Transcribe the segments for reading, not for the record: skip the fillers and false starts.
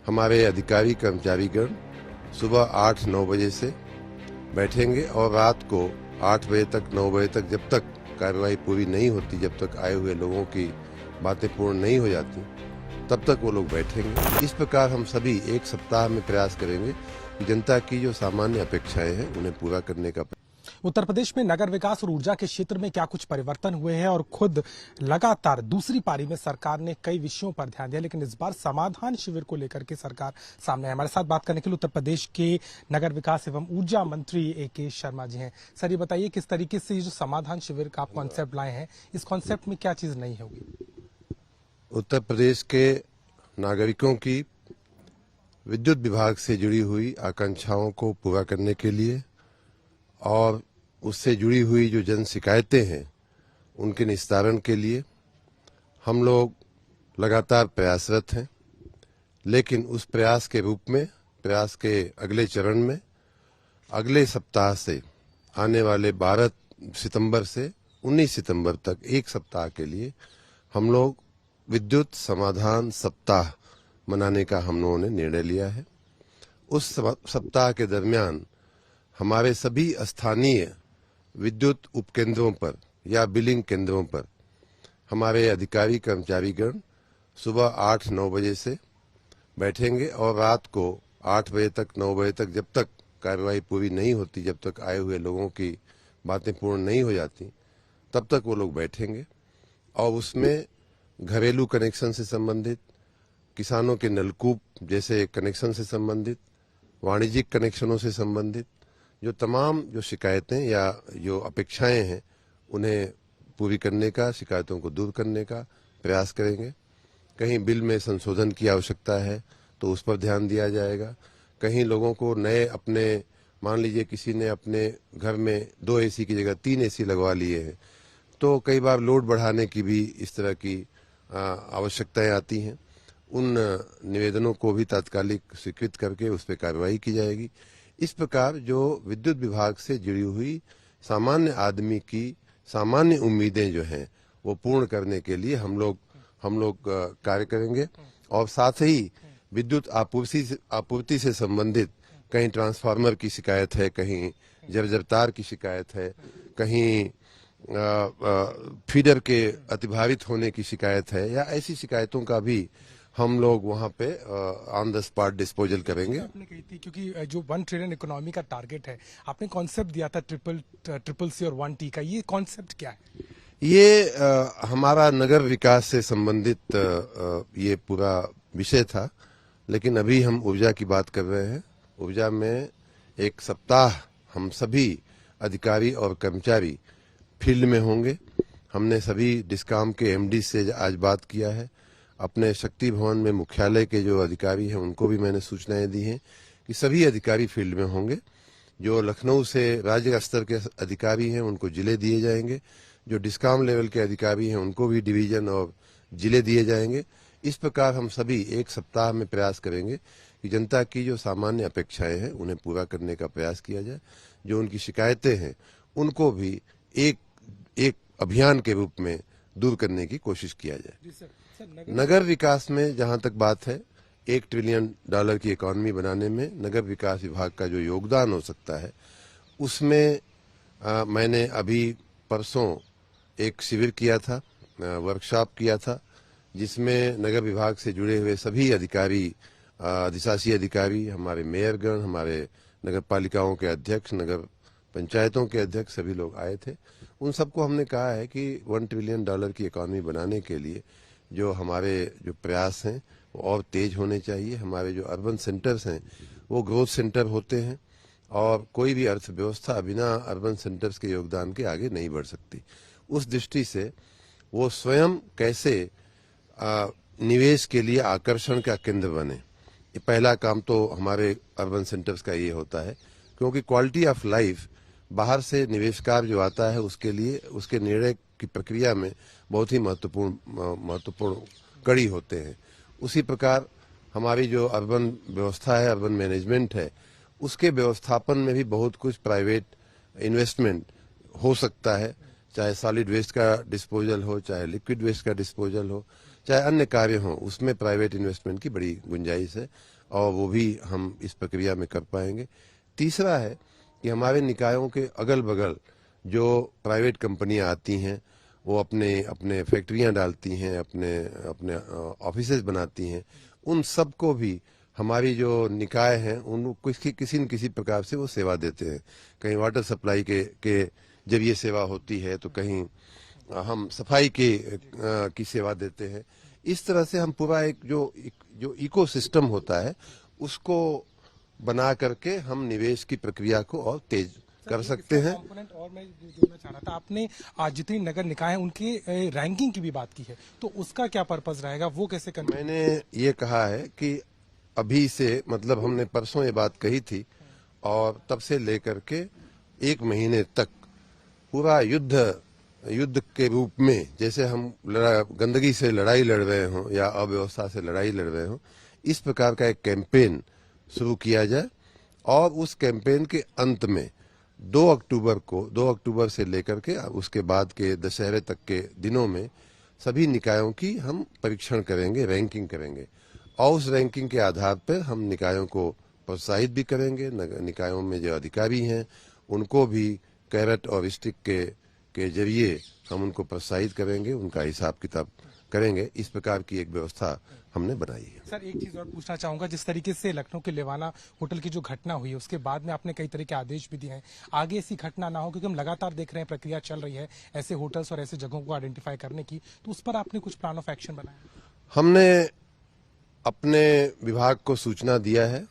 हमारे अधिकारी कर्मचारीगण सुबह 8-9 बजे से बैठेंगे और रात को 8 बजे तक 9 बजे तक जब तक कार्रवाई पूरी नहीं होती, जब तक आए हुए लोगों की बातें पूर्ण नहीं हो जाती, तब तक वो लोग बैठेंगे। इस प्रकार हम सभी एक सप्ताह में प्रयास करेंगे कि जनता की जो सामान्य अपेक्षाएं हैं उन्हें पूरा करने का। उत्तर प्रदेश में नगर विकास और ऊर्जा के क्षेत्र में क्या कुछ परिवर्तन हुए हैं और खुद लगातार दूसरी पारी में सरकार ने कई विषयों पर ध्यान दिया, लेकिन इस बार समाधान शिविर को लेकर के सरकार सामने है। हमारे साथ बात करने के लिए उत्तर प्रदेश के नगर विकास एवं ऊर्जा मंत्री AK शर्मा जी हैं। सर, ये बताइए किस तरीके से ये जो समाधान शिविर का आप कॉन्सेप्ट लाए हैं, इस कॉन्सेप्ट में क्या चीज नहीं होगी? उत्तर प्रदेश के नागरिकों की विद्युत विभाग से जुड़ी हुई आकांक्षाओं को पूरा करने के लिए और उससे जुड़ी हुई जो जन शिकायतें हैं उनके निस्तारण के लिए हम लोग लगातार प्रयासरत हैं। लेकिन उस प्रयास के रूप में, प्रयास के अगले चरण में अगले सप्ताह से आने वाले 12 सितंबर से 19 सितंबर तक एक सप्ताह के लिए हम लोग विद्युत समाधान सप्ताह मनाने का हम लोगों ने निर्णय लिया है। उस सप्ताह के दरमियान हमारे सभी स्थानीय विद्युत उपकेंद्रों पर या बिलिंग केंद्रों पर हमारे अधिकारी कर्मचारीगण सुबह 8-9 बजे से बैठेंगे और रात को 8 बजे तक 9 बजे तक जब तक कार्रवाई पूरी नहीं होती, जब तक आए हुए लोगों की बातें पूर्ण नहीं हो जाती, तब तक वो लोग बैठेंगे। और उसमें घरेलू कनेक्शन से संबंधित, किसानों के नलकूप जैसे कनेक्शन से संबंधित, वाणिज्यिक कनेक्शनों से संबंधित जो तमाम जो शिकायतें या जो अपेक्षाएं हैं उन्हें पूरी करने का, शिकायतों को दूर करने का प्रयास करेंगे। कहीं बिल में संशोधन की आवश्यकता है तो उस पर ध्यान दिया जाएगा। कहीं लोगों को नए अपने, मान लीजिए किसी ने अपने घर में 2 AC की जगह 3 AC लगवा लिए हैं, तो कई बार लोड बढ़ाने की भी इस तरह की आवश्यकताएं आती हैं। उन निवेदनों को भी तात्कालिक स्वीकृत करके उस पर कार्रवाई की जाएगी। इस प्रकार जो विद्युत विभाग से जुड़ी हुई सामान्य आदमी की सामान्य उम्मीदें जो हैं वो पूर्ण करने के लिए हम लोग कार्य करेंगे। और साथ ही विद्युत आपूर्ति से संबंधित कहीं ट्रांसफार्मर की शिकायत है, कहीं जर्जर तार की शिकायत है, कहीं फीडर के अतिभारित होने की शिकायत है, या ऐसी शिकायतों का भी हम लोग वहां पे ऑन द स्पॉट डिस्पोजल करेंगे। आपने कही थी क्योंकि जो 1 ट्रिलियन इकोनॉमी का टारगेट है, आपने कॉन्सेप्ट दिया था ट्रिपल C और 1T का, ये कॉन्सेप्ट क्या है? ये हमारा नगर विकास से संबंधित ये पूरा विषय था, लेकिन अभी हम ऊर्जा की बात कर रहे हैं। ऊर्जा में एक सप्ताह हम सभी अधिकारी और कर्मचारी फील्ड में होंगे। हमने सभी डिस्काम के MD से आज बात किया है। अपने शक्ति भवन में मुख्यालय के जो अधिकारी हैं उनको भी मैंने सूचनाएं दी हैं कि सभी अधिकारी फील्ड में होंगे। जो लखनऊ से राज्य स्तर के अधिकारी हैं उनको जिले दिए जाएंगे, जो डिस्काम लेवल के अधिकारी हैं उनको भी डिवीजन और जिले दिए जाएंगे। इस प्रकार हम सभी एक सप्ताह में प्रयास करेंगे कि जनता की जो सामान्य अपेक्षाएं हैं उन्हें पूरा करने का प्रयास किया जाए। जो उनकी शिकायतें हैं उनको भी एक अभियान के रूप में दूर करने की कोशिश किया जाए। नगर विकास में जहां तक बात है, $1 ट्रिलियन की इकोनॉमी बनाने में नगर विकास विभाग का जो योगदान हो सकता है, उसमें मैंने अभी परसों एक शिविर किया था, वर्कशॉप किया था, जिसमें नगर विभाग से जुड़े हुए सभी अधिकारी, अधिशासी अधिकारी, हमारे मेयरगण, हमारे नगर पालिकाओं के अध्यक्ष, नगर पंचायतों के अध्यक्ष सभी लोग आए थे। उन सबको हमने कहा है कि $1 ट्रिलियन की इकोनॉमी बनाने के लिए जो हमारे जो प्रयास हैं वो और तेज होने चाहिए। हमारे जो अर्बन सेंटर्स हैं वो ग्रोथ सेंटर होते हैं और कोई भी अर्थव्यवस्था बिना अर्बन सेंटर्स के योगदान के आगे नहीं बढ़ सकती। उस दृष्टि से वो स्वयं कैसे निवेश के लिए आकर्षण का केंद्र बने, ये पहला काम तो हमारे अर्बन सेंटर्स का ये होता है। क्योंकि क्वालिटी ऑफ लाइफ बाहर से निवेशकार जो आता है उसके लिए उसके निर्णय की प्रक्रिया में बहुत ही महत्वपूर्ण कड़ी होते हैं। उसी प्रकार हमारी जो अर्बन व्यवस्था है, अर्बन मैनेजमेंट है, उसके व्यवस्थापन में भी बहुत कुछ प्राइवेट इन्वेस्टमेंट हो सकता है, चाहे सॉलिड वेस्ट का डिस्पोजल हो, चाहे लिक्विड वेस्ट का डिस्पोजल हो, चाहे अन्य कार्य हों, उसमें प्राइवेट इन्वेस्टमेंट की बड़ी गुंजाइश है और वो भी हम इस प्रक्रिया में कर पाएंगे। तीसरा है कि हमारे निकायों के अगल बगल जो प्राइवेट कंपनियां आती हैं, वो अपने अपने फैक्ट्रियां डालती हैं, अपने अपने ऑफिसेज बनाती हैं, उन सबको भी हमारी जो निकाय हैं उनको किसी न किसी प्रकार से वो सेवा देते हैं। कहीं वाटर सप्लाई के जरिए सेवा होती है, तो कहीं हम सफाई की सेवा देते हैं। इस तरह से हम पूरा एक जो इकोसिस्टम होता है उसको बना करके हम निवेश की प्रक्रिया को और तेज कर सकते हैं। कंपोनेंट और मैं जोड़ना चाह रहा था, आपने आज जितनी नगर निकाय हैं उनकी रैंकिंग की भी बात की है, तो उसका क्या पर्पस रहेगा, वो कैसे करना? मैंने ये कहा है कि अभी से, मतलब हमने परसों ये बात कही थी और तब से लेकर के 1 महीने तक पूरा युद्ध के रूप में, जैसे हम गंदगी से लड़ाई लड़ रहे हों या अव्यवस्था से लड़ाई लड़ रहे हों, इस प्रकार का एक कैंपेन शुरू किया जाए और उस कैंपेन के अंत में 2 अक्टूबर से लेकर के उसके बाद के दशहरे तक के दिनों में सभी निकायों की हम परीक्षण करेंगे, रैंकिंग करेंगे और उस रैंकिंग के आधार पर हम निकायों को प्रोत्साहित भी करेंगे। निकायों में जो अधिकारी हैं उनको भी कैरेट और स्टिक के जरिए हम उनको प्रोत्साहित करेंगे, उनका हिसाब किताब करेंगे। इस प्रकार की एक व्यवस्था हमने बनाई है। सर, एक चीज और पूछना चाहूंगा, जिस तरीके से लखनऊ के लेवाना होटल की जो घटना हुई है उसके बाद में आपने कई तरह के आदेश भी दिए हैं, आगे ऐसी घटना ना हो, क्योंकि हम लगातार देख रहे हैं प्रक्रिया चल रही है ऐसे होटल्स और ऐसे जगहों को आइडेंटिफाई करने की, तो उस पर आपने कुछ प्लान ऑफ एक्शन बनाया? हमने अपने विभाग को सूचना दिया है,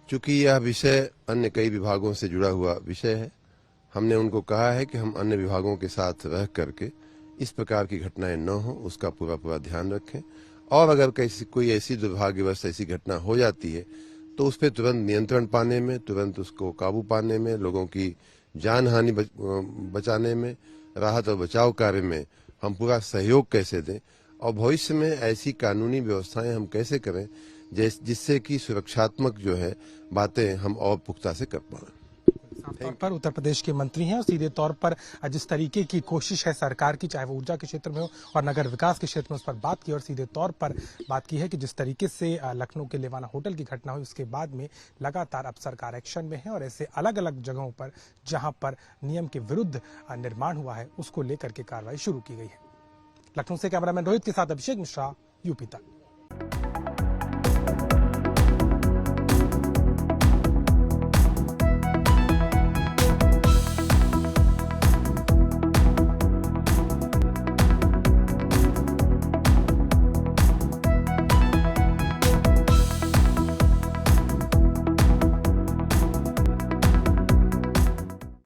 चूंकि यह विषय अन्य कई विभागों से जुड़ा हुआ विषय है। हमने उनको कहा है कि हम अन्य विभागों के साथ रह करके इस प्रकार की घटनाएं न हो, उसका पूरा ध्यान रखें और अगर कोई ऐसी दुर्भाग्यवश ऐसी घटना हो जाती है तो उस पर तुरंत नियंत्रण पाने में, तुरंत उसको काबू पाने में, लोगों की जान हानि बचाने में, राहत और बचाव कार्य में हम पूरा सहयोग कैसे दें और भविष्य में ऐसी कानूनी व्यवस्थाएं हम कैसे करें जिससे कि सुरक्षात्मक जो है बातें हम और पुख्ता से कर पाएं। साफ तौर पर उत्तर प्रदेश के मंत्री हैं और सीधे तौर पर जिस तरीके की कोशिश है सरकार की, चाहे वो ऊर्जा के क्षेत्र में हो और नगर विकास के क्षेत्र में, उस पर बात की और सीधे तौर पर बात की है कि जिस तरीके से लखनऊ के लेवाना होटल की घटना हुई उसके बाद में लगातार अब सरकार एक्शन में है और ऐसे अलग अलग जगहों पर जहां पर नियम के विरुद्ध निर्माण हुआ है उसको लेकर के कार्रवाई शुरू की गई है। लखनऊ से कैमरामैन रोहित के साथ अभिषेक मिश्रा, यूपी तक।